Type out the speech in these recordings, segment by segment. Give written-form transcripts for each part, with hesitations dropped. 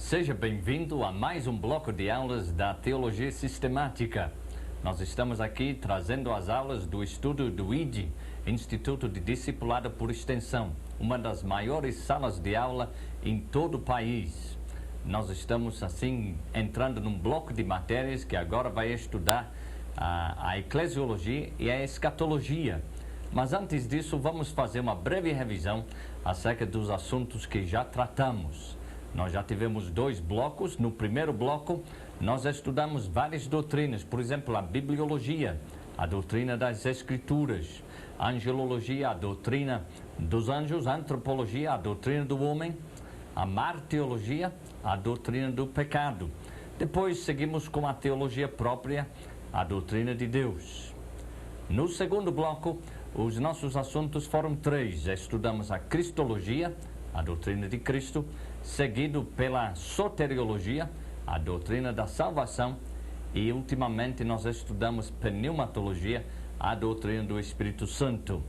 Seja bem-vindo a mais um bloco de aulas da Teologia Sistemática. Nós estamos aqui trazendo as aulas do estudo do ID, Instituto de Discipulado por Extensão, uma das maiores salas de aula em todo o país. Nós estamos, assim, entrando num bloco de matérias que agora vai estudar a eclesiologia e a escatologia. Mas antes disso, vamos fazer uma breve revisão acerca dos assuntos que já tratamos. Nós já tivemos 2 blocos. No primeiro bloco, nós estudamos várias doutrinas, por exemplo, a bibliologia, a doutrina das escrituras, a angelologia, a doutrina dos anjos, a antropologia, a doutrina do homem, a martiologia, a doutrina do pecado. Depois seguimos com a teologia própria, a doutrina de Deus. No segundo bloco, os nossos assuntos foram 3. Estudamos a cristologia, a doutrina de Cristo, seguido pela soteriologia, a doutrina da salvação, e ultimamente nós estudamos pneumatologia, a doutrina do Espírito Santo.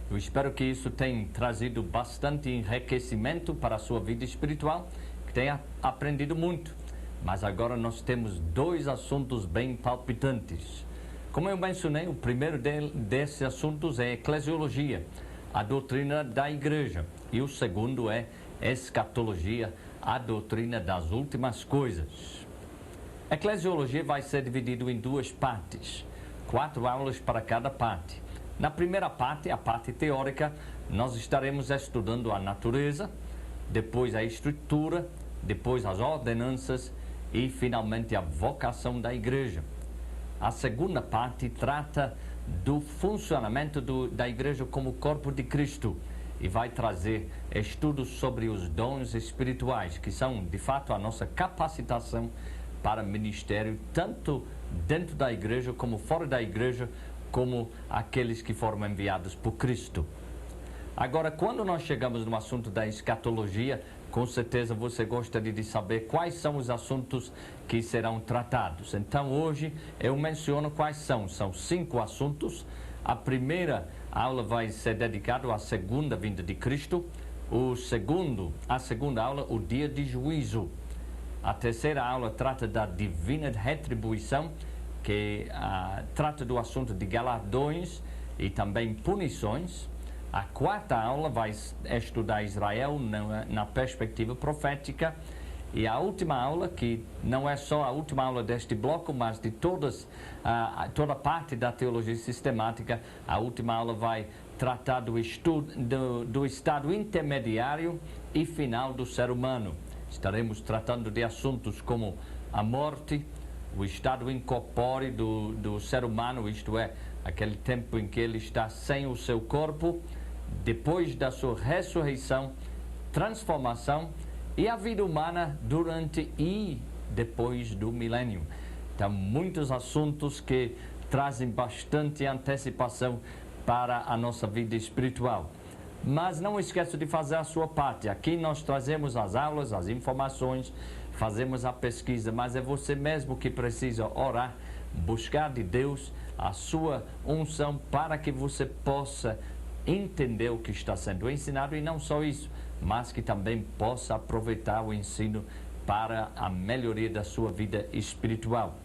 Eu espero que isso tenha trazido bastante enriquecimento para a sua vida espiritual, que tenha aprendido muito. Mas agora nós temos 2 assuntos bem palpitantes. Como eu mencionei, o primeiro desses assuntos é eclesiologia, a doutrina da igreja, e o segundo é escatologia, a doutrina das últimas coisas. A eclesiologia vai ser dividida em 2 partes, 4 aulas para cada parte. Na primeira parte, a parte teórica, nós estaremos estudando a natureza, depois a estrutura, depois as ordenanças e finalmente a vocação da igreja. A segunda parte trata do funcionamento da igreja como corpo de Cristo e vai trazer estudos sobre os dons espirituais, que são, de fato, a nossa capacitação para ministério, tanto dentro da igreja como fora da igreja, como aqueles que foram enviados por Cristo. Agora, quando nós chegamos no assunto da escatologia, com certeza você gostaria de saber quais são os assuntos que serão tratados. Então, hoje eu menciono quais são. São 5 assuntos. A primeira aula vai ser dedicada à segunda vinda de Cristo. A segunda aula, o dia de juízo. A terceira aula trata da divina retribuição, que trata do assunto de galardões e também punições. A quarta aula vai estudar Israel na perspectiva profética. E a última aula, que não é só a última aula deste bloco, mas de toda parte da teologia sistemática, a última aula vai tratar do estado intermediário e final do ser humano. Estaremos tratando de assuntos como a morte, o estado incorpóreo do ser humano, isto é, aquele tempo em que ele está sem o seu corpo, depois da sua ressurreição, transformação e a vida humana durante e depois do milênio. Então, muitos assuntos que trazem bastante antecipação para a nossa vida espiritual. Mas não esqueça de fazer a sua parte. Aqui nós trazemos as aulas, as informações, fazemos a pesquisa, mas é você mesmo que precisa orar, buscar de Deus a sua unção para que você possa entender o que está sendo ensinado, e não só isso, mas que também possa aproveitar o ensino para a melhoria da sua vida espiritual.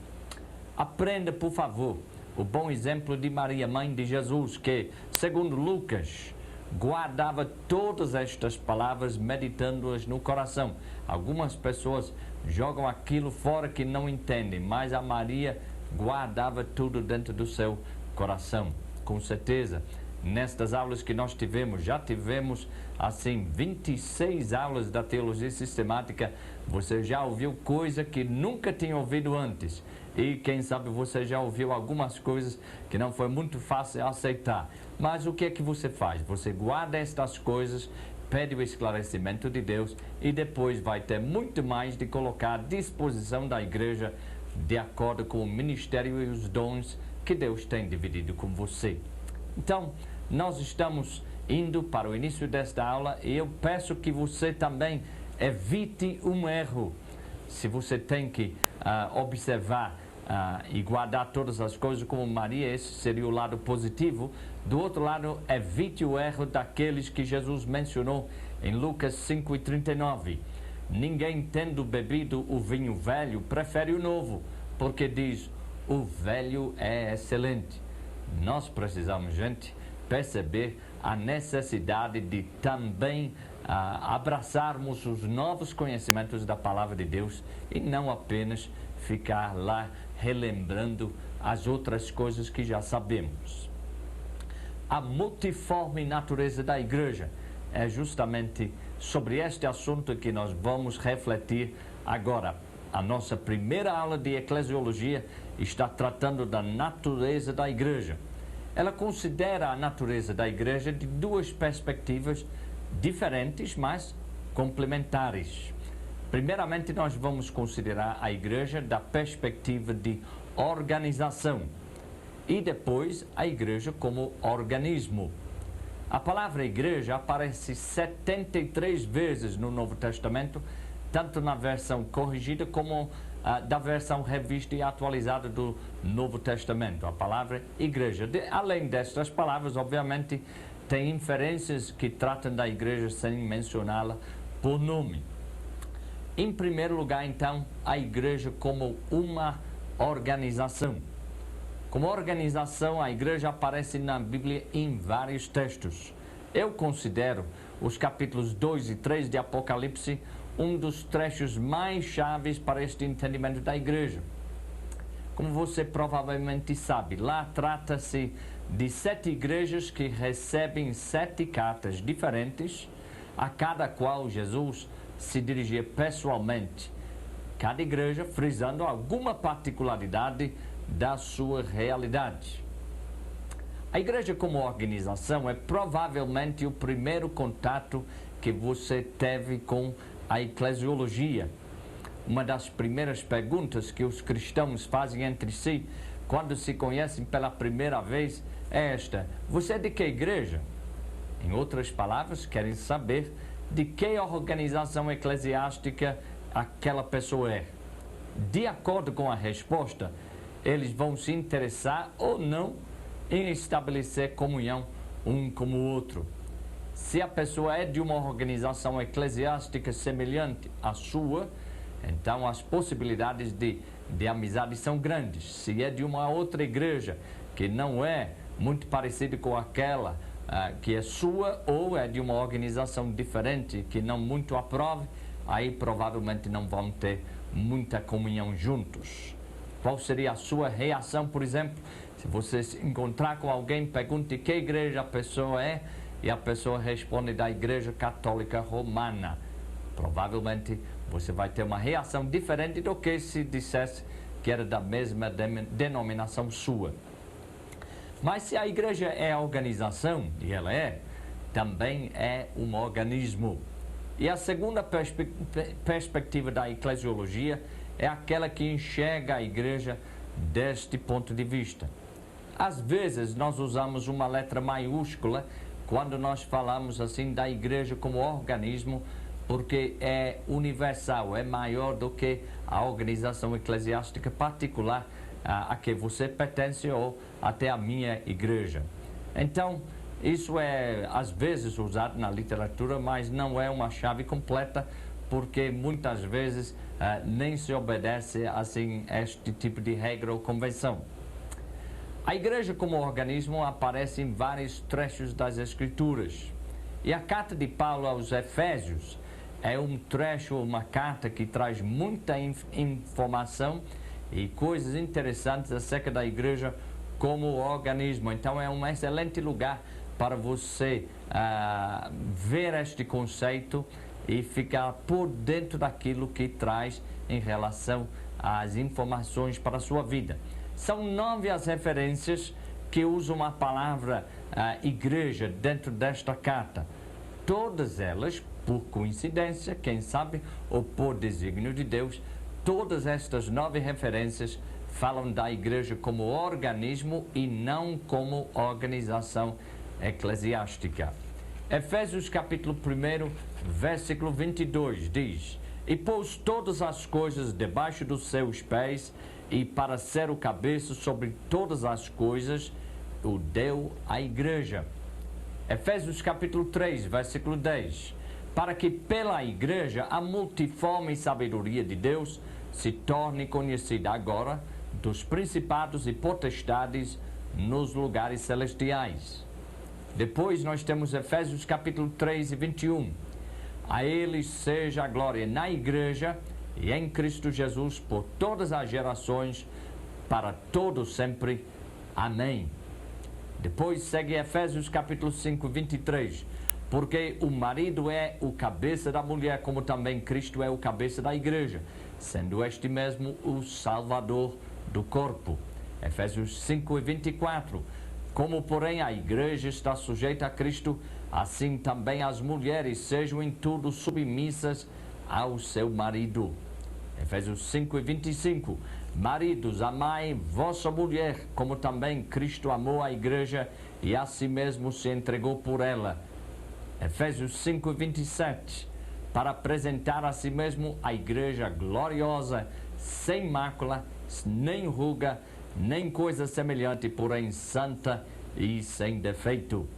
Aprenda, por favor, o bom exemplo de Maria, mãe de Jesus, que, segundo Lucas, guardava todas estas palavras, meditando-as no coração. Algumas pessoas jogam aquilo fora que não entendem, mas a Maria guardava tudo dentro do seu coração. Com certeza, nestas aulas que nós já tivemos, assim, 26 aulas da teologia sistemática. Você já ouviu coisa que nunca tinha ouvido antes. E quem sabe você já ouviu algumas coisas que não foi muito fácil aceitar. Mas o que é que você faz? Você guarda estas coisas, pede o esclarecimento de Deus e depois vai ter muito mais de colocar à disposição da igreja de acordo com o ministério e os dons que Deus tem dividido com você. Então, nós estamos indo para o início desta aula e eu peço que você também evite um erro. Se você tem que observar e guardar todas as coisas como Maria, esse seria o lado positivo. Do outro lado, evite o erro daqueles que Jesus mencionou em Lucas 5:39. ninguém tendo bebido o vinho velho prefere o novo, porque diz, o velho é excelente. Nós precisamos, gente, perceber a necessidade de também abraçarmos os novos conhecimentos da Palavra de Deus e não apenas ficar lá relembrando as outras coisas que já sabemos. A multiforme natureza da igreja é justamente sobre este assunto que nós vamos refletir agora. A nossa primeira aula de eclesiologia está tratando da natureza da igreja. Ela considera a natureza da igreja de duas perspectivas diferentes, mas complementares. Primeiramente, nós vamos considerar a igreja da perspectiva de organização e depois a igreja como organismo. A palavra igreja aparece 73 vezes no Novo Testamento, tanto na versão corrigida como da versão revista e atualizada do Novo Testamento. A palavra igreja. Além destas palavras, obviamente, tem inferências que tratam da igreja sem mencioná-la por nome. Em primeiro lugar, então, a igreja como uma organização. Como organização, a igreja aparece na Bíblia em vários textos. Eu considero os capítulos 2 e 3 de Apocalipse um dos trechos mais chaves para este entendimento da igreja. Como você provavelmente sabe, lá trata-se de 7 igrejas que recebem 7 cartas diferentes, a cada qual Jesus se dirigia pessoalmente. Cada igreja frisando alguma particularidade da sua realidade. A igreja como organização é provavelmente o primeiro contato que você teve com a eclesiologia. Uma das primeiras perguntas que os cristãos fazem entre si quando se conhecem pela primeira vez é esta: você é de que igreja? Em outras palavras, querem saber de que organização eclesiástica aquela pessoa é. De acordo com a resposta, eles vão se interessar ou não em estabelecer comunhão um com o outro. Se a pessoa é de uma organização eclesiástica semelhante à sua, então as possibilidades de amizade são grandes. Se é de uma outra igreja que não é muito parecida com aquela que é sua, ou é de uma organização diferente que não muito aprove, aí provavelmente não vão ter muita comunhão juntos. Qual seria a sua reação, por exemplo, se você se encontrar com alguém, pergunte que igreja a pessoa é e a pessoa responde da Igreja Católica Romana? Provavelmente você vai ter uma reação diferente do que se dissesse que era da mesma denominação sua. Mas se a igreja é a organização, e ela é, também é um organismo. E a segunda perspectiva da eclesiologia é aquela que enxerga a igreja deste ponto de vista. Às vezes nós usamos uma letra maiúscula quando nós falamos assim da igreja como organismo, porque é universal, é maior do que a organização eclesiástica particular a que você pertence ou até a minha igreja. Então, isso é às vezes usado na literatura, mas não é uma chave completa, porque muitas vezes nem se obedece assim este tipo de regra ou convenção. A igreja como organismo aparece em vários trechos das Escrituras. E a carta de Paulo aos Efésios é um trecho, uma carta que traz muita informação e coisas interessantes acerca da igreja como organismo. Então é um excelente lugar para você ver este conceito e ficar por dentro daquilo que traz em relação às informações para a sua vida. São 9 as referências que usam a palavra igreja dentro desta carta. Todas elas, por coincidência, quem sabe, ou por desígnio de Deus, todas estas 9 referências falam da igreja como organismo e não como organização eclesiástica. Efésios capítulo 1, versículo 22 diz: E pôs todas as coisas debaixo dos seus pés, e para ser o cabeça sobre todas as coisas, o deu à igreja. Efésios capítulo 3, versículo 10: para que pela igreja a multiforme sabedoria de Deus se torne conhecida agora dos principados e potestades nos lugares celestiais. Depois nós temos Efésios capítulo 3 e 21. A eles seja a glória na igreja e em Cristo Jesus por todas as gerações, para todos sempre. Amém. Depois segue Efésios capítulo 5, 23. Porque o marido é o cabeça da mulher, como também Cristo é o cabeça da igreja, sendo este mesmo o Salvador do corpo. Efésios 5 e 24. Como, porém, a igreja está sujeita a Cristo, assim também as mulheres sejam em tudo submissas ao seu marido. Efésios 5 e 25. Maridos, amai vossa mulher, como também Cristo amou a igreja e a si mesmo se entregou por ela. Efésios 5 e 27. Para apresentar a si mesmo a igreja gloriosa, sem mácula, nem ruga, nem coisa semelhante, porém santa e sem defeito.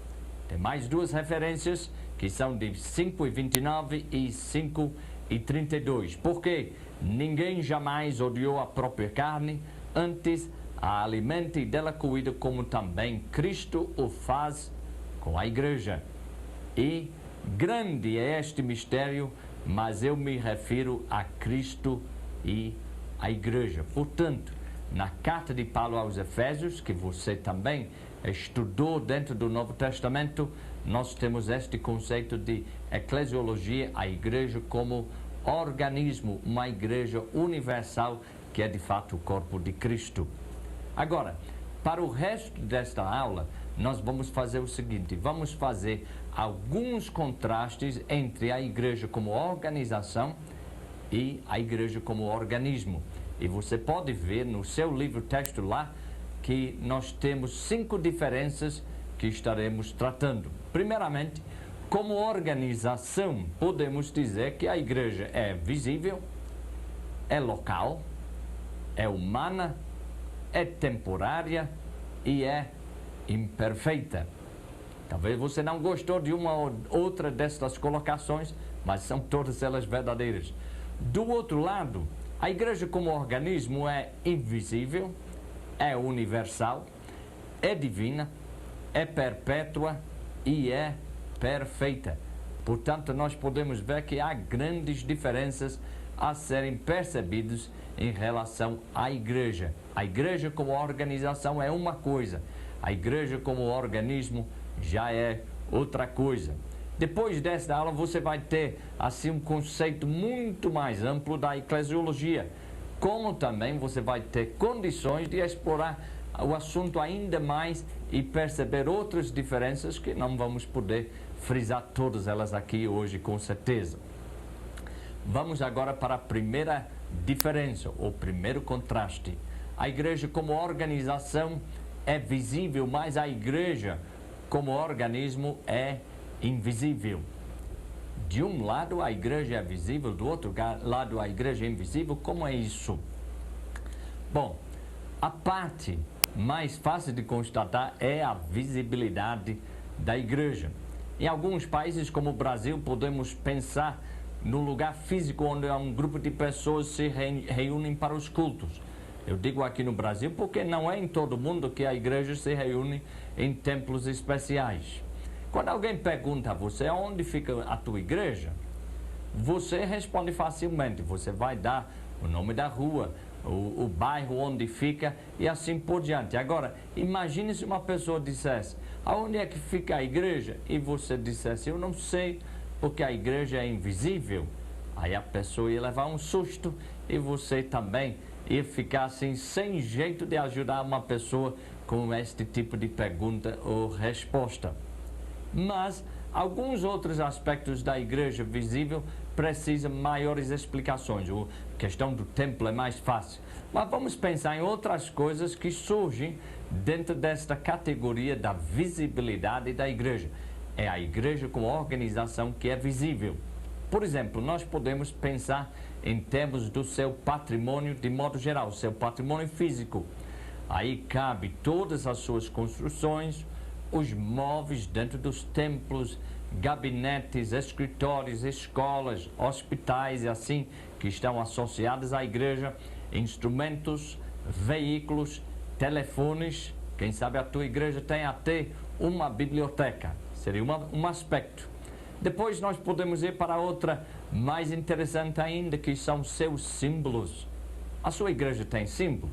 Tem mais duas referências que são de 5 e 29 e 5 e 32. Porque ninguém jamais odiou a própria carne, antes a alimenta e dela cuida, como também Cristo o faz com a igreja. E grande é este mistério, mas eu me refiro a Cristo e a igreja. Portanto, na carta de Paulo aos Efésios, que você também estudou dentro do Novo Testamento, nós temos este conceito de eclesiologia, a igreja como organismo, uma igreja universal, que é de fato o corpo de Cristo. Agora, para o resto desta aula, nós vamos fazer o seguinte: vamos fazer alguns contrastes entre a igreja como organização e a igreja como organismo. E você pode ver no seu livro-texto lá que nós temos 5 diferenças que estaremos tratando. Primeiramente, como organização, podemos dizer que a igreja é visível, é local, é humana, é temporária e é imperfeita. Talvez você não gostou de uma ou outra destas colocações, mas são todas elas verdadeiras. Do outro lado, a igreja como organismo é invisível, é universal, é divina, é perpétua e é perfeita. Portanto, nós podemos ver que há grandes diferenças a serem percebidas em relação à igreja. A igreja como organização é uma coisa, a igreja como organismo já é outra coisa. Depois desta aula você vai ter assim um conceito muito mais amplo da eclesiologia, como também você vai ter condições de explorar o assunto ainda mais e perceber outras diferenças que não vamos poder frisar todas elas aqui hoje com certeza. Vamos agora para a primeira diferença, o primeiro contraste. A igreja como organização é visível, mas a igreja como organismo é invisível. De um lado a igreja é visível, do outro lado a igreja é invisível. Como é isso? Bom, a parte mais fácil de constatar é a visibilidade da igreja. Em alguns países como o Brasil, podemos pensar no lugar físico onde um grupo de pessoas se reúnem para os cultos. Eu digo aqui no Brasil porque não é em todo mundo que a igreja se reúne em templos especiais. Quando alguém pergunta a você onde fica a tua igreja, você responde facilmente. Você vai dar o nome da rua, o bairro onde fica e assim por diante. Agora, imagine se uma pessoa dissesse: aonde é que fica a igreja? E você dissesse: eu não sei, porque a igreja é invisível. Aí a pessoa ia levar um susto e você também ia ficar assim sem jeito de ajudar uma pessoa com este tipo de pergunta ou resposta. Mas alguns outros aspectos da igreja visível precisam maiores explicações. A questão do templo é mais fácil. Mas vamos pensar em outras coisas que surgem dentro desta categoria da visibilidade da igreja. É a igreja como organização que é visível. Por exemplo, nós podemos pensar em termos do seu patrimônio de modo geral, seu patrimônio físico. Aí cabe todas as suas construções, os móveis dentro dos templos, gabinetes, escritórios, escolas, hospitais e assim que estão associados à igreja, instrumentos, veículos, telefones. Quem sabe a tua igreja tem até uma biblioteca. Seria um aspecto. Depois nós podemos ir para outra mais interessante ainda, que são seus símbolos. A sua igreja tem símbolo?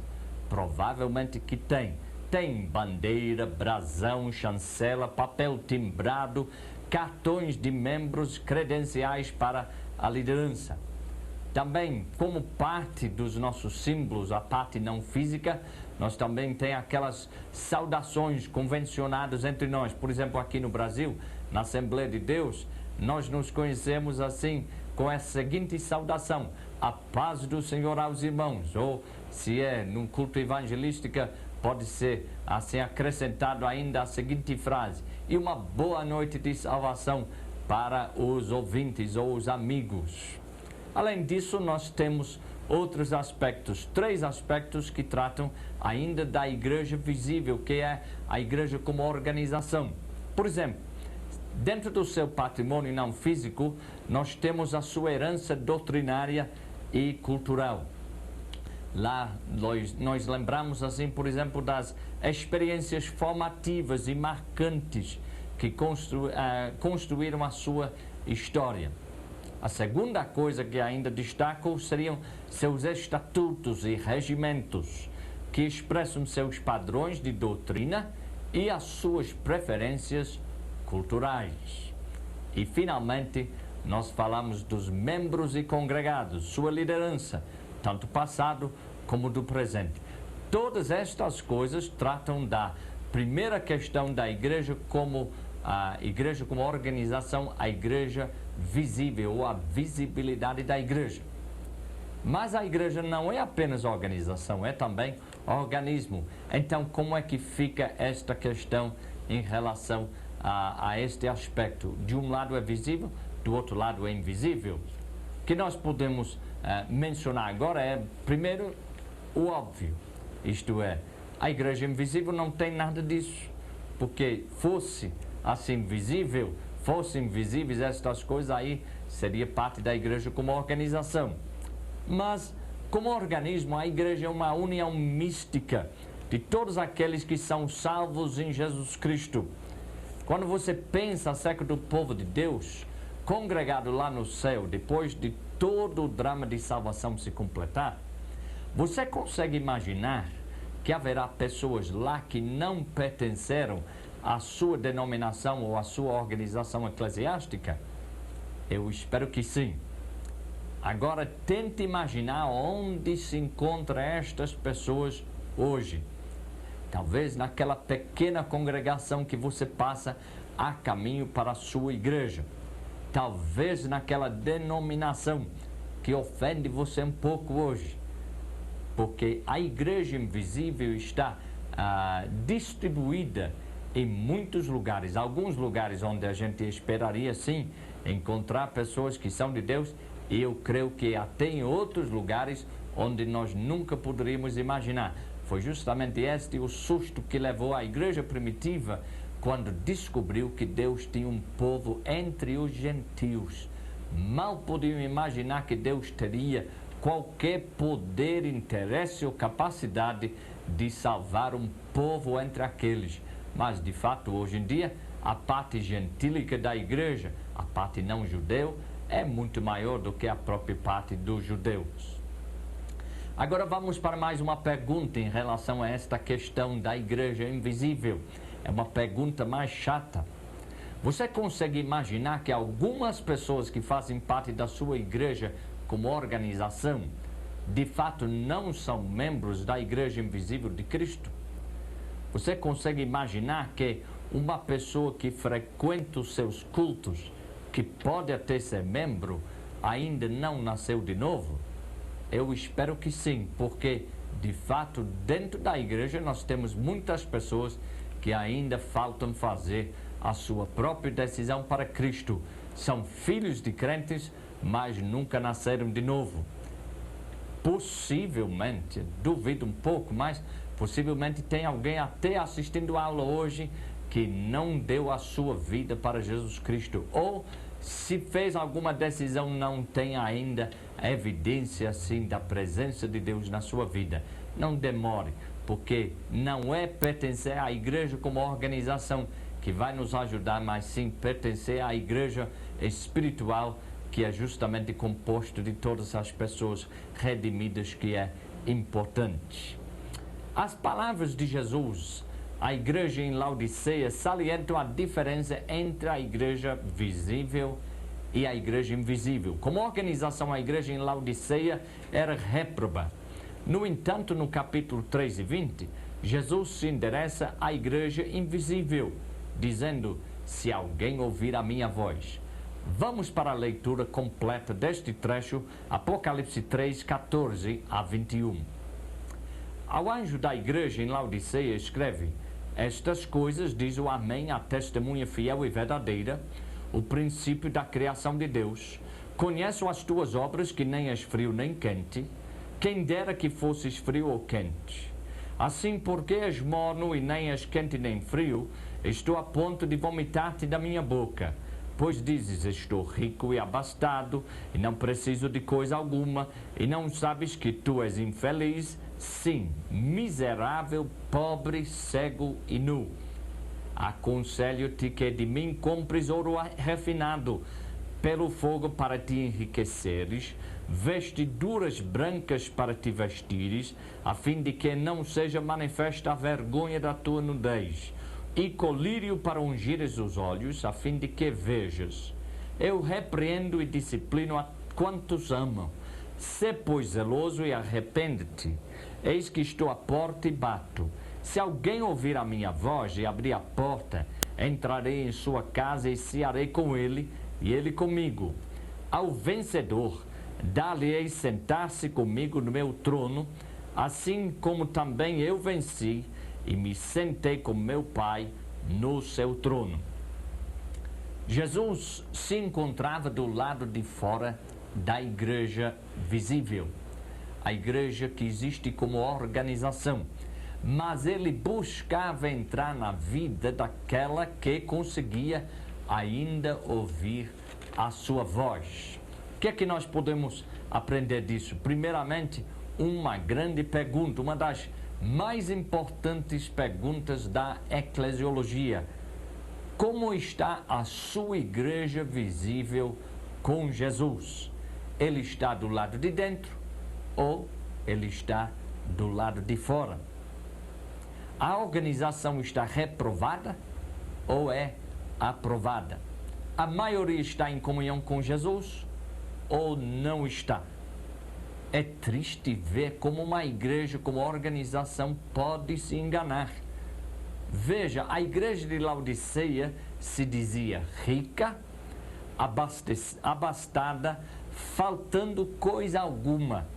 Provavelmente que tem. Tem bandeira, brasão, chancela, papel timbrado, cartões de membros, credenciais para a liderança. Também, como parte dos nossos símbolos, a parte não física, nós também temos aquelas saudações convencionadas entre nós. Por exemplo, aqui no Brasil, na Assembleia de Deus, nós nos conhecemos assim, com a seguinte saudação: a paz do Senhor aos irmãos. Ou, se é num culto evangelístico, pode ser assim acrescentado ainda a seguinte frase: e uma boa noite de salvação para os ouvintes ou os amigos. Além disso, nós temos outros aspectos, 3 aspectos que tratam ainda da igreja visível, que é a igreja como organização. Por exemplo, dentro do seu patrimônio não físico, nós temos a sua herança doutrinária e cultural. Lá nós lembramos assim, por exemplo, das experiências formativas e marcantes que construíram a sua história. A segunda coisa que ainda destaco seriam seus estatutos e regimentos, que expressam seus padrões de doutrina e as suas preferências culturais. E, finalmente, nós falamos dos membros e congregados, sua liderança, tanto passado como do presente. Todas estas coisas tratam da primeira questão da igreja como a igreja como organização, a igreja visível, ou a visibilidade da igreja. Mas a igreja não é apenas organização, é também organismo. Então, como é que fica esta questão em relação a este aspecto? De um lado é visível, do outro lado é invisível. O que nós podemos mencionar agora é, primeiro, o óbvio. Isto é, a igreja invisível não tem nada disso, porque fossem invisíveis estas coisas, aí seria parte da igreja como organização. Mas, como organismo, a igreja é uma união mística de todos aqueles que são salvos em Jesus Cristo. Quando você pensa acerca do povo de Deus, congregado lá no céu, depois de todo o drama de salvação se completar, você consegue imaginar que haverá pessoas lá que não pertenceram à sua denominação ou à sua organização eclesiástica? Eu espero que sim. Agora, tente imaginar onde se encontram estas pessoas hoje. Talvez naquela pequena congregação que você passa a caminho para a sua igreja. Talvez naquela denominação que ofende você um pouco hoje. Porque a igreja invisível está distribuída em muitos lugares. Alguns lugares onde a gente esperaria, sim, encontrar pessoas que são de Deus. E eu creio que até em outros lugares onde nós nunca poderíamos imaginar. Foi justamente este o susto que levou a igreja primitiva quando descobriu que Deus tinha um povo entre os gentios. Mal podiam imaginar que Deus teria qualquer poder, interesse ou capacidade de salvar um povo entre aqueles. Mas, de fato, hoje em dia, a parte gentílica da igreja, a parte não judeu, é muito maior do que a própria parte dos judeus. Agora vamos para mais uma pergunta em relação a esta questão da igreja invisível. É uma pergunta mais chata. Você consegue imaginar que algumas pessoas que fazem parte da sua igreja como organização, de fato não são membros da igreja invisível de Cristo? Você consegue imaginar que uma pessoa que frequenta os seus cultos, que pode até ser membro, ainda não nasceu de novo? Eu espero que sim, porque, de fato, dentro da igreja nós temos muitas pessoas que ainda faltam fazer a sua própria decisão para Cristo. São filhos de crentes, mas nunca nasceram de novo. Possivelmente, duvido um pouco, mas possivelmente tem alguém até assistindo a aula hoje que não deu a sua vida para Jesus Cristo, ou se fez alguma decisão, não tem ainda evidência assim da presença de Deus na sua vida, não demore, porque não é pertencer à igreja como organização que vai nos ajudar, mas sim pertencer à igreja espiritual, que é justamente composto de todas as pessoas redimidas, que é importante. As palavras de Jesus à igreja em Laodiceia salientam a diferença entre a igreja visível e a igreja invisível. Como organização, a igreja em Laodiceia era réproba. No entanto, no capítulo 3 e 20, Jesus se endereça à igreja invisível, dizendo: se alguém ouvir a minha voz. Vamos para a leitura completa deste trecho, Apocalipse 3, 14 a 21. Ao anjo da igreja em Laodiceia escreve: estas coisas diz o Amém, a testemunha fiel e verdadeira, o princípio da criação de Deus. Conheço as tuas obras, que nem és frio nem quente. Quem dera que fosses frio ou quente. Assim, porque és morno e nem és quente nem frio, estou a ponto de vomitar-te da minha boca. Pois dizes: estou rico e abastado, e não preciso de coisa alguma, e não sabes que tu és infeliz, sim, miserável, pobre, cego e nu. Aconselho-te que de mim compres ouro refinado pelo fogo para te enriqueceres, vestiduras brancas para te vestires, a fim de que não seja manifesta a vergonha da tua nudez, e colírio para ungires os olhos, a fim de que vejas. Eu repreendo e disciplino a quantos amam. Sê, pois, zeloso e arrepende-te. Eis que estou à porta e bato. Se alguém ouvir a minha voz e abrir a porta, entrarei em sua casa e cearei com ele, e ele comigo. Ao vencedor, dar-lhe-ei sentar-se comigo no meu trono, assim como também eu venci e me sentei com meu Pai no seu trono. Jesus se encontrava do lado de fora da igreja visível, a igreja que existe como organização, mas ele buscava entrar na vida daquela que conseguia ainda ouvir a sua voz. O que é que nós podemos aprender disso? Primeiramente, uma grande pergunta, uma das mais importantes perguntas da eclesiologia: como está a sua igreja visível com Jesus? Ele está do lado de dentro ou ele está do lado de fora? A organização está reprovada ou é aprovada? A maioria está em comunhão com Jesus ou não está? É triste ver como uma igreja, como organização, pode se enganar. Veja, a igreja de Laodiceia se dizia rica, abastada, faltando coisa alguma.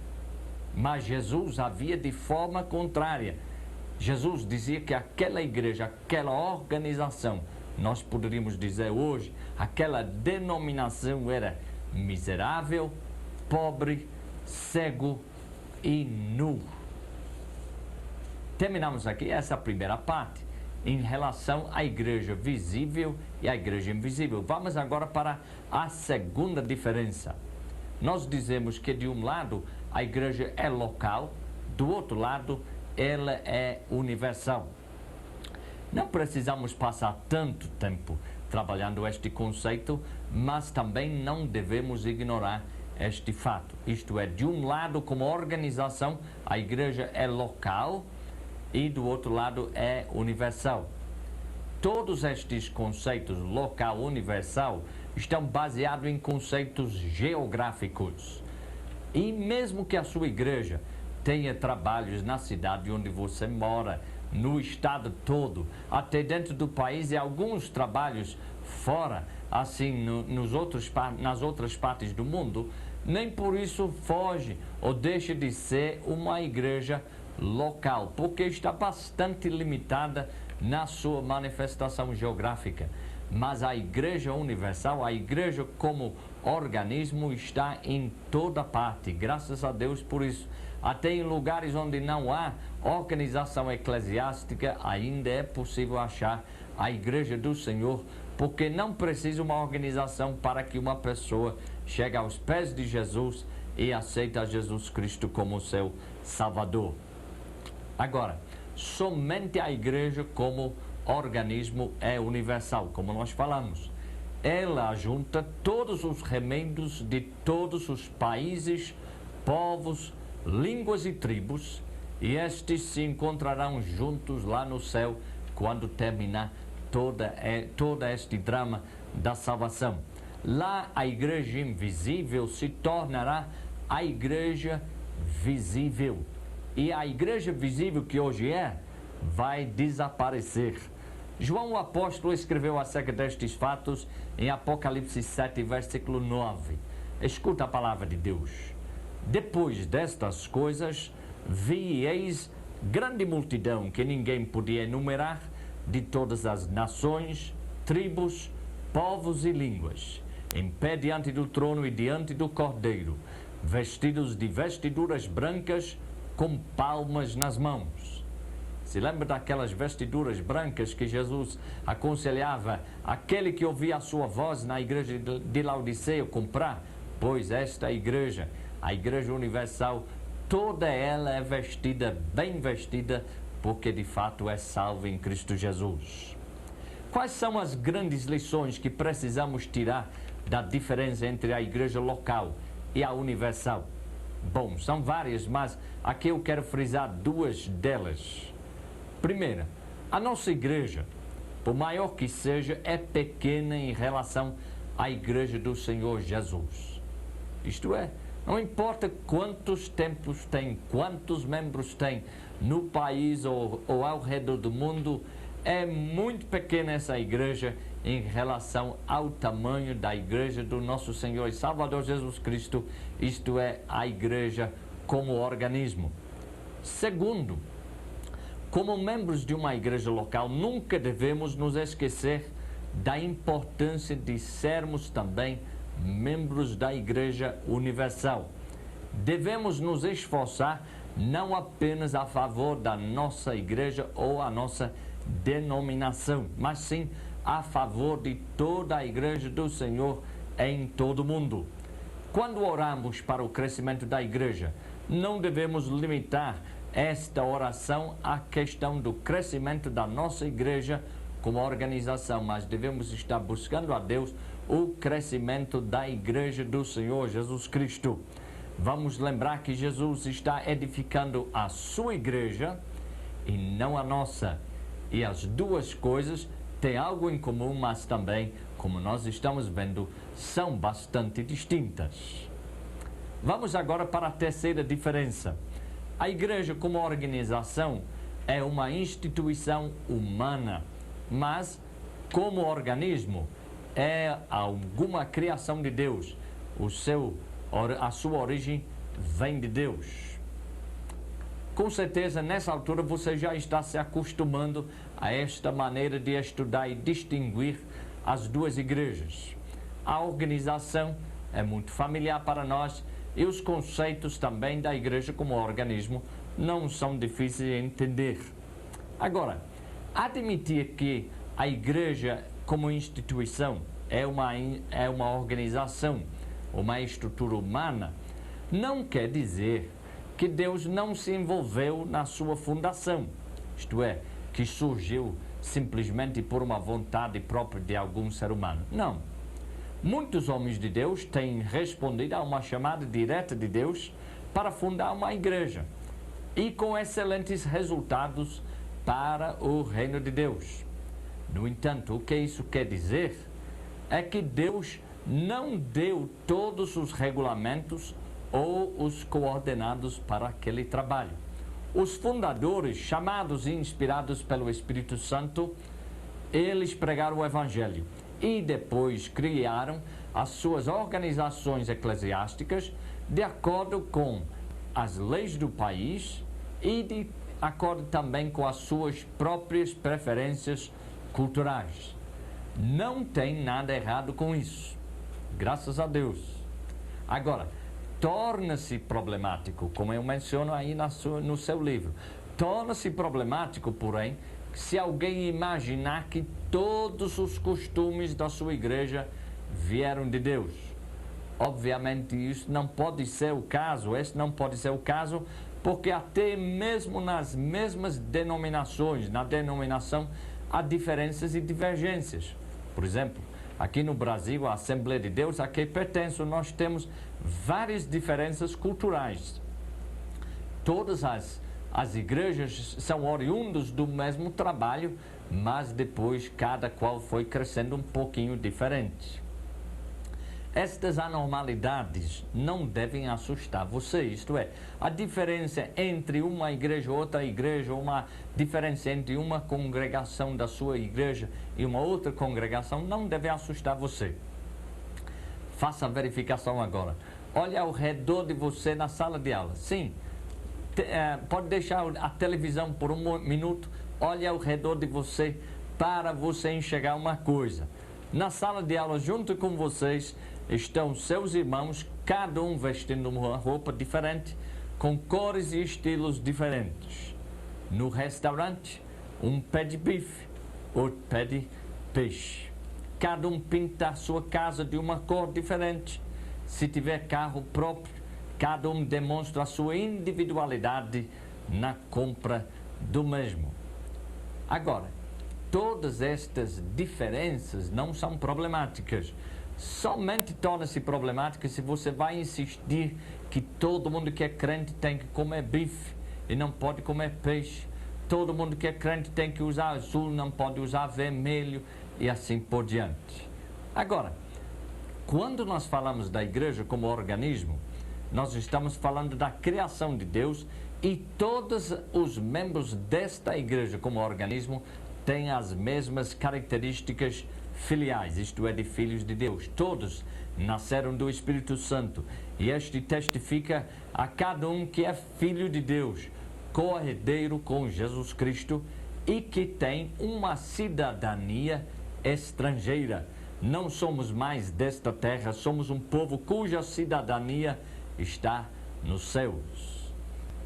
Mas Jesus havia de forma contrária. Jesus dizia que aquela igreja, aquela organização, nós poderíamos dizer hoje, aquela denominação era miserável, pobre, cego e nu. Terminamos aqui essa primeira parte em relação à igreja visível e à igreja invisível. Vamos agora para a segunda diferença. Nós dizemos que de um lado a igreja é local, do outro lado ela é universal. Não precisamos passar tanto tempo trabalhando este conceito, mas também não devemos ignorar este fato. Isto é, de um lado, como organização, a igreja é local e do outro lado é universal. Todos estes conceitos, local, universal, estão baseados em conceitos geográficos. E mesmo que a sua igreja tenha trabalhos na cidade onde você mora, no estado todo, até dentro do país, e alguns trabalhos fora, assim, nas outras partes do mundo, nem por isso foge ou deixa de ser uma igreja local, porque está bastante limitada na sua manifestação geográfica. Mas a igreja universal, a igreja como organismo, está em toda parte, graças a Deus por isso. Até em lugares onde não há organização eclesiástica, ainda é possível achar a igreja do Senhor, porque não precisa uma organização para que uma pessoa chegue aos pés de Jesus e aceite a Jesus Cristo como seu Salvador. Agora, somente a igreja como organismo é universal, como nós falamos. Ela junta todos os remendos de todos os países, povos, línguas e tribos, e estes se encontrarão juntos lá no céu quando terminar todo este drama da salvação. Lá a igreja invisível se tornará a igreja visível. E a igreja visível que hoje é, vai desaparecer. João o apóstolo escreveu acerca destes fatos em Apocalipse 7, versículo 9. Escuta a palavra de Deus. Depois destas coisas, vi e eis grande multidão que ninguém podia enumerar, de todas as nações, tribos, povos e línguas, em pé diante do trono e diante do Cordeiro, vestidos de vestiduras brancas, com palmas nas mãos. Se lembra daquelas vestiduras brancas que Jesus aconselhava aquele que ouvia a sua voz na igreja de Laodiceia comprar? Pois esta igreja, a igreja universal, toda ela é vestida, bem vestida, porque de fato é salva em Cristo Jesus. Quais são as grandes lições que precisamos tirar da diferença entre a igreja local e a universal? Bom, são várias, mas aqui eu quero frisar duas delas. Primeira, a nossa igreja, por maior que seja, é pequena em relação à igreja do Senhor Jesus. Isto é, não importa quantos templos tem, quantos membros tem no país ou ao redor do mundo, é muito pequena essa igreja em relação ao tamanho da igreja do nosso Senhor e Salvador Jesus Cristo, isto é, a igreja como organismo. Segundo, como membros de uma igreja local, nunca devemos nos esquecer da importância de sermos também membros da igreja universal. Devemos nos esforçar não apenas a favor da nossa igreja ou a nossa denominação, mas sim a favor de toda a igreja do Senhor em todo o mundo. Quando oramos para o crescimento da igreja, não devemos limitar esta oração à questão do crescimento da nossa igreja como organização, mas devemos estar buscando a Deus o crescimento da igreja do Senhor Jesus Cristo. Vamos lembrar que Jesus está edificando a sua igreja e não a nossa. E as duas coisas têm algo em comum, mas também, como nós estamos vendo, são bastante distintas. Vamos agora para a terceira diferença. A igreja como organização é uma instituição humana, mas como organismo é alguma criação de Deus. A sua origem vem de Deus. Com certeza, nessa altura, você já está se acostumando a esta maneira de estudar e distinguir as duas igrejas. A organização é muito familiar para nós e os conceitos também da igreja como organismo não são difíceis de entender. Agora, admitir que a igreja como instituição é uma organização, uma estrutura humana, não quer dizer que Deus não se envolveu na sua fundação, isto é, que surgiu simplesmente por uma vontade própria de algum ser humano. Não. Muitos homens de Deus têm respondido a uma chamada direta de Deus para fundar uma igreja e com excelentes resultados para o reino de Deus. No entanto, o que isso quer dizer é que Deus não deu todos os regulamentos ou os coordenados para aquele trabalho. Os fundadores, chamados e inspirados pelo Espírito Santo, eles pregaram o Evangelho e depois criaram as suas organizações eclesiásticas de acordo com as leis do país e de acordo também com as suas próprias preferências culturais. Não tem nada errado com isso, graças a Deus. Agora, torna-se problemático, como eu menciono aí no seu livro, torna-se problemático, porém, se alguém imaginar que todos os costumes da sua igreja vieram de Deus. Obviamente isso não pode ser o caso, esse não pode ser o caso, porque até mesmo nas mesmas denominações, na denominação, há diferenças e divergências. Por exemplo, aqui no Brasil, a Assembleia de Deus, a que pertenço, nós temos várias diferenças culturais. Todas as igrejas são oriundas do mesmo trabalho, mas depois cada qual foi crescendo um pouquinho diferente. Estas anormalidades não devem assustar você, isto é, a diferença entre uma igreja e outra igreja, uma diferença entre uma congregação da sua igreja e uma outra congregação não deve assustar você. Faça a verificação agora. Olhe ao redor de você na sala de aula. Sim, pode deixar a televisão por um minuto, olhe ao redor de você para você enxergar uma coisa. Na sala de aula, junto com vocês, estão seus irmãos, cada um vestindo uma roupa diferente, com cores e estilos diferentes. No restaurante, um pede bife, outro pede peixe. Cada um pinta a sua casa de uma cor diferente. Se tiver carro próprio, cada um demonstra a sua individualidade na compra do mesmo. Agora, todas estas diferenças não são problemáticas. Somente torna-se problemática se você vai insistir que todo mundo que é crente tem que comer bife e não pode comer peixe. Todo mundo que é crente tem que usar azul, não pode usar vermelho e assim por diante. Agora, quando nós falamos da igreja como organismo, nós estamos falando da criação de Deus e todos os membros desta igreja como organismo têm as mesmas características filiais, isto é, de filhos de Deus. Todos nasceram do Espírito Santo e este testifica a cada um que é filho de Deus, co-herdeiro com Jesus Cristo e que tem uma cidadania estrangeira. Não somos mais desta terra, somos um povo cuja cidadania está nos céus.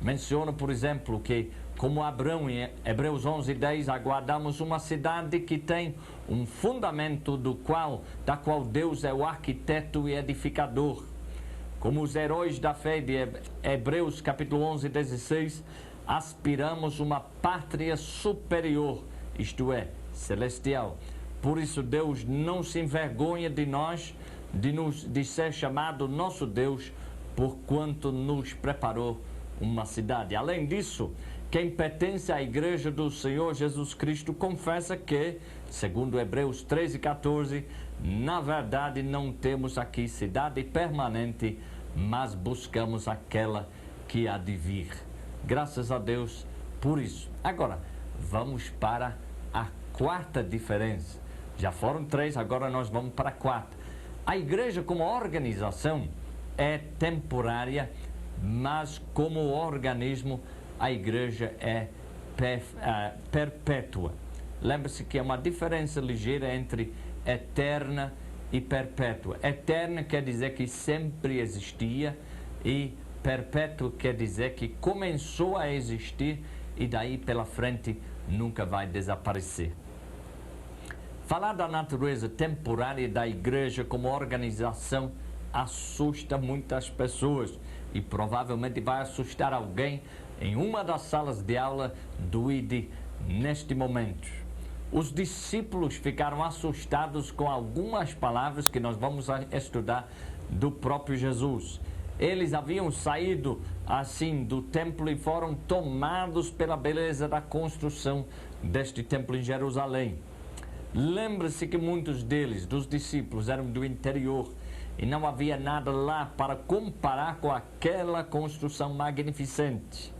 Menciona, por exemplo, que como Abraão, em Hebreus 11:10, aguardamos uma cidade que tem um fundamento da qual Deus é o arquiteto e edificador. Como os heróis da fé de Hebreus capítulo 11:16, aspiramos uma pátria superior, isto é, celestial. Por isso Deus não se envergonha de nós, de ser chamado nosso Deus, porquanto nos preparou uma cidade. Além disso, quem pertence à igreja do Senhor Jesus Cristo confessa que, segundo Hebreus 13:14, na verdade não temos aqui cidade permanente, mas buscamos aquela que há de vir. Graças a Deus por isso. Agora, vamos para a quarta diferença. Já foram três, agora nós vamos para a quarta. A igreja como organização é temporária, mas como organismo a igreja é perpétua. Lembre-se que é uma diferença ligeira entre eterna e perpétua. Eterna quer dizer que sempre existia e perpétua quer dizer que começou a existir e daí pela frente nunca vai desaparecer. Falar da natureza temporária da igreja como organização assusta muitas pessoas e provavelmente vai assustar alguém em uma das salas de aula do ID neste momento. Os discípulos ficaram assustados com algumas palavras que nós vamos estudar do próprio Jesus. Eles haviam saído assim do templo e foram tomados pela beleza da construção deste templo em Jerusalém. Lembre-se que muitos deles, dos discípulos, eram do interior e não havia nada lá para comparar com aquela construção magnificente.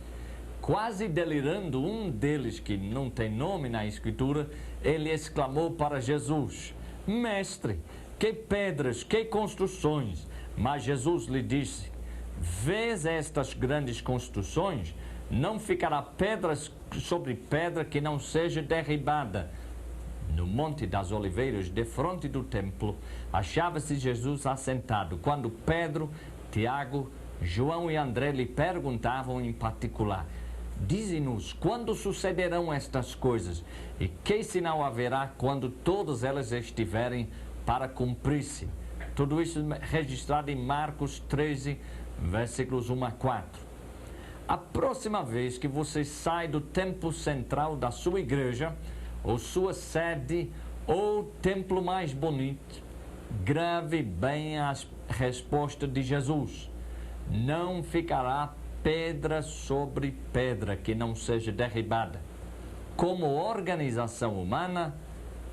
Quase delirando, um deles, que não tem nome na Escritura, ele exclamou para Jesus: Mestre, que pedras, que construções! Mas Jesus lhe disse: Vês estas grandes construções? Não ficará pedra sobre pedra que não seja derribada. No Monte das Oliveiras, defronte do templo, achava-se Jesus assentado, quando Pedro, Tiago, João e André lhe perguntavam em particular: Dize-nos quando sucederão estas coisas e que sinal haverá quando todas elas estiverem para cumprir-se. Tudo isso registrado em Marcos 13, versículos 1 a 4. A próxima vez que você sai do templo central da sua igreja, ou sua sede, ou templo mais bonito, grave bem a resposta de Jesus. Não ficará pedra sobre pedra que não seja derribada. Como organização humana,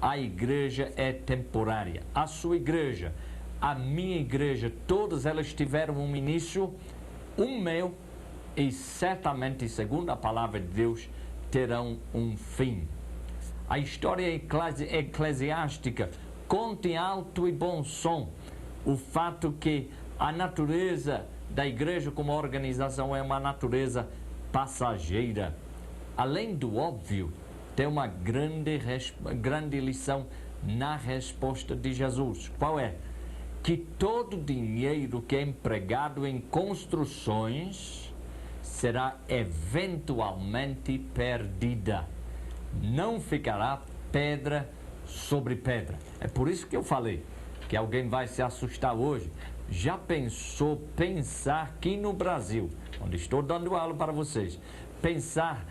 a igreja é temporária. A sua igreja, a minha igreja, todas elas tiveram um início, um meio e certamente, segundo a palavra de Deus, terão um fim. A história eclesiástica conta em alto e bom som o fato que a natureza da igreja como organização é uma natureza passageira. Além do óbvio, tem uma grande lição na resposta de Jesus. Qual é? Que todo dinheiro que é empregado em construções será eventualmente perdida. Não ficará pedra sobre pedra. É por isso que eu falei que alguém vai se assustar hoje. Já pensou pensar aqui no Brasil, onde estou dando aula para vocês, pensar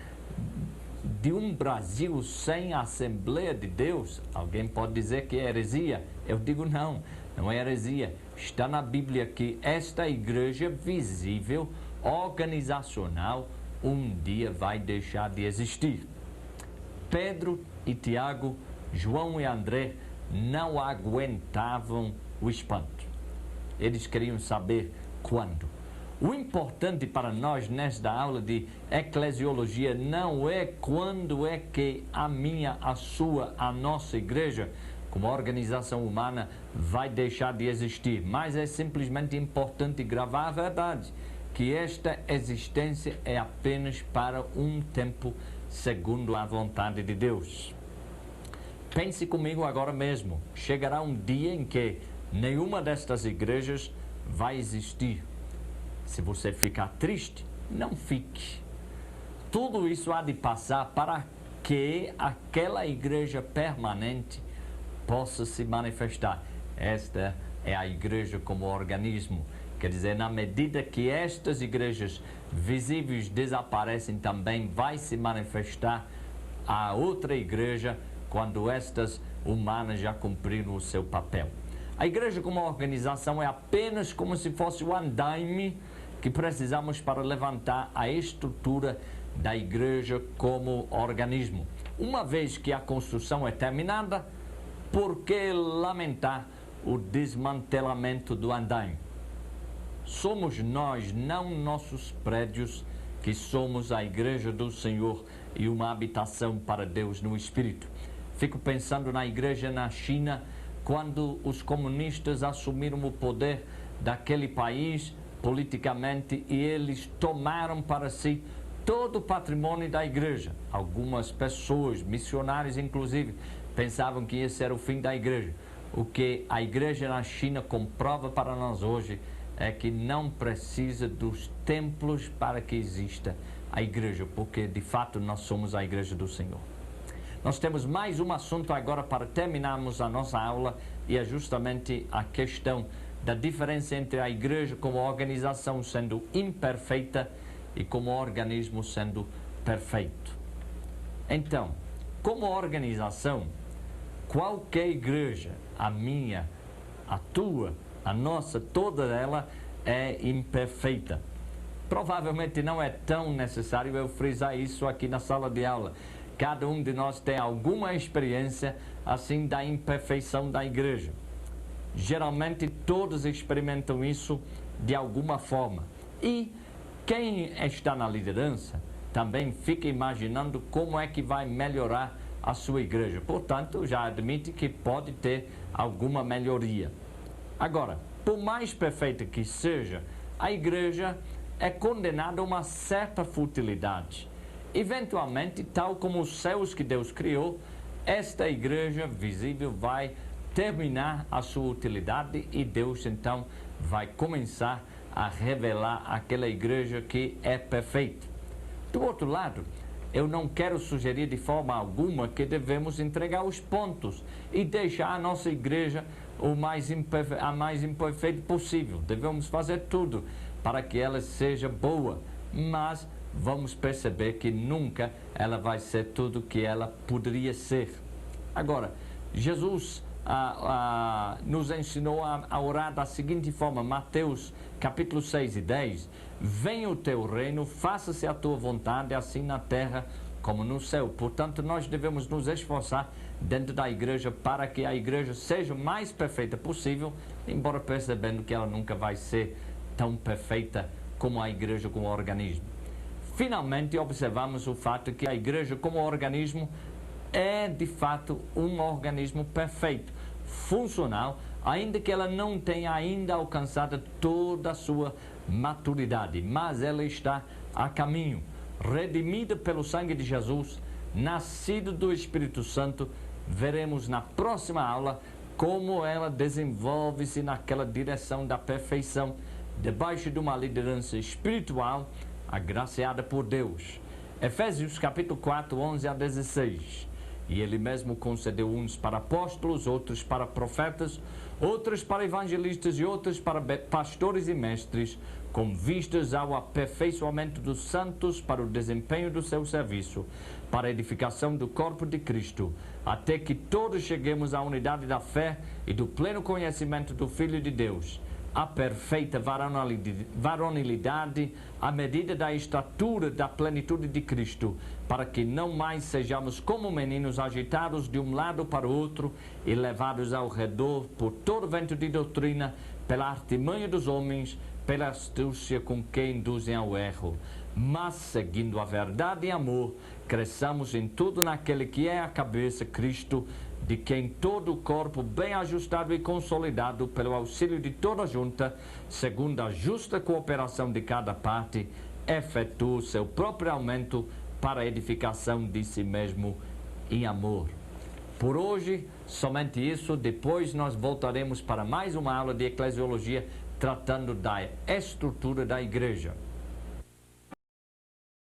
de um Brasil sem a Assembleia de Deus? Alguém pode dizer que é heresia. Eu digo não, não é heresia. Está na Bíblia que esta igreja visível, organizacional, um dia vai deixar de existir. Pedro e Tiago, João e André não aguentavam o espanto. Eles queriam saber quando. O importante para nós nesta aula de eclesiologia não é quando é que a minha, a sua, a nossa igreja, como organização humana, vai deixar de existir, mas é simplesmente importante gravar a verdade, que esta existência é apenas para um tempo segundo a vontade de Deus. Pense comigo agora mesmo, chegará um dia em que nenhuma destas igrejas vai existir. Se você ficar triste, não fique. Tudo isso há de passar para que aquela igreja permanente possa se manifestar. Esta é a igreja como organismo. Quer dizer, na medida que estas igrejas visíveis desaparecem, também vai se manifestar a outra igreja quando estas humanas já cumpriram o seu papel. A igreja como organização é apenas como se fosse o andaime que precisamos para levantar a estrutura da igreja como organismo. Uma vez que a construção é terminada, por que lamentar o desmantelamento do andaime? Somos nós, não nossos prédios, que somos a igreja do Senhor e uma habitação para Deus no Espírito. Fico pensando na igreja na China, quando os comunistas assumiram o poder daquele país politicamente e eles tomaram para si todo o patrimônio da igreja. Algumas pessoas, missionários inclusive, pensavam que esse era o fim da igreja. O que a igreja na China comprova para nós hoje é que não precisa dos templos para que exista a igreja, porque de fato nós somos a igreja do Senhor. Nós temos mais um assunto agora para terminarmos a nossa aula e é justamente a questão da diferença entre a igreja como organização sendo imperfeita e como organismo sendo perfeito. Então, como organização, qualquer igreja, a minha, a tua, a nossa, toda ela é imperfeita. Provavelmente não é tão necessário eu frisar isso aqui na sala de aula. Cada um de nós tem alguma experiência assim da imperfeição da igreja. Geralmente todos experimentam isso de alguma forma. E quem está na liderança também fica imaginando como é que vai melhorar a sua igreja. Portanto, já admite que pode ter alguma melhoria. Agora, por mais perfeita que seja, a igreja é condenada a uma certa futilidade. Eventualmente, tal como os céus que Deus criou, esta igreja visível vai terminar a sua utilidade e Deus então vai começar a revelar aquela igreja que é perfeita. Do outro lado, eu não quero sugerir de forma alguma que devemos entregar os pontos e deixar a nossa igreja a mais imperfeita possível. Devemos fazer tudo para que ela seja boa, mas vamos perceber que nunca ela vai ser tudo que ela poderia ser. Agora, Jesus nos ensinou a orar da seguinte forma, Mateus capítulo 6 e 10, venha o teu reino, faça-se a tua vontade, assim na terra como no céu. Portanto, nós devemos nos esforçar dentro da igreja para que a igreja seja o mais perfeita possível, embora percebendo que ela nunca vai ser tão perfeita como a igreja como organismo. Finalmente, observamos o fato que a igreja como organismo é, de fato, um organismo perfeito, funcional, ainda que ela não tenha ainda alcançado toda a sua maturidade, mas ela está a caminho, redimida pelo sangue de Jesus, nascido do Espírito Santo. Veremos na próxima aula como ela desenvolve-se naquela direção da perfeição, debaixo de uma liderança espiritual, agraciada por Deus. Efésios capítulo 4, 11 a 16. E ele mesmo concedeu uns para apóstolos, outros para profetas, outros para evangelistas e outros para pastores e mestres, com vistas ao aperfeiçoamento dos santos para o desempenho do seu serviço, para a edificação do corpo de Cristo, até que todos cheguemos à unidade da fé e do pleno conhecimento do Filho de Deus, a perfeita varonilidade, à medida da estatura da plenitude de Cristo, para que não mais sejamos como meninos agitados de um lado para o outro e levados ao redor por todo vento de doutrina, pela artimanha dos homens, pela astúcia com que induzem ao erro. Mas, seguindo a verdade e amor, cresçamos em tudo naquele que é a cabeça, Cristo, de quem todo o corpo, bem ajustado e consolidado pelo auxílio de toda junta, segundo a justa cooperação de cada parte, efetua o seu próprio aumento para a edificação de si mesmo em amor. Por hoje, somente isso. Depois nós voltaremos para mais uma aula de eclesiologia tratando da estrutura da igreja.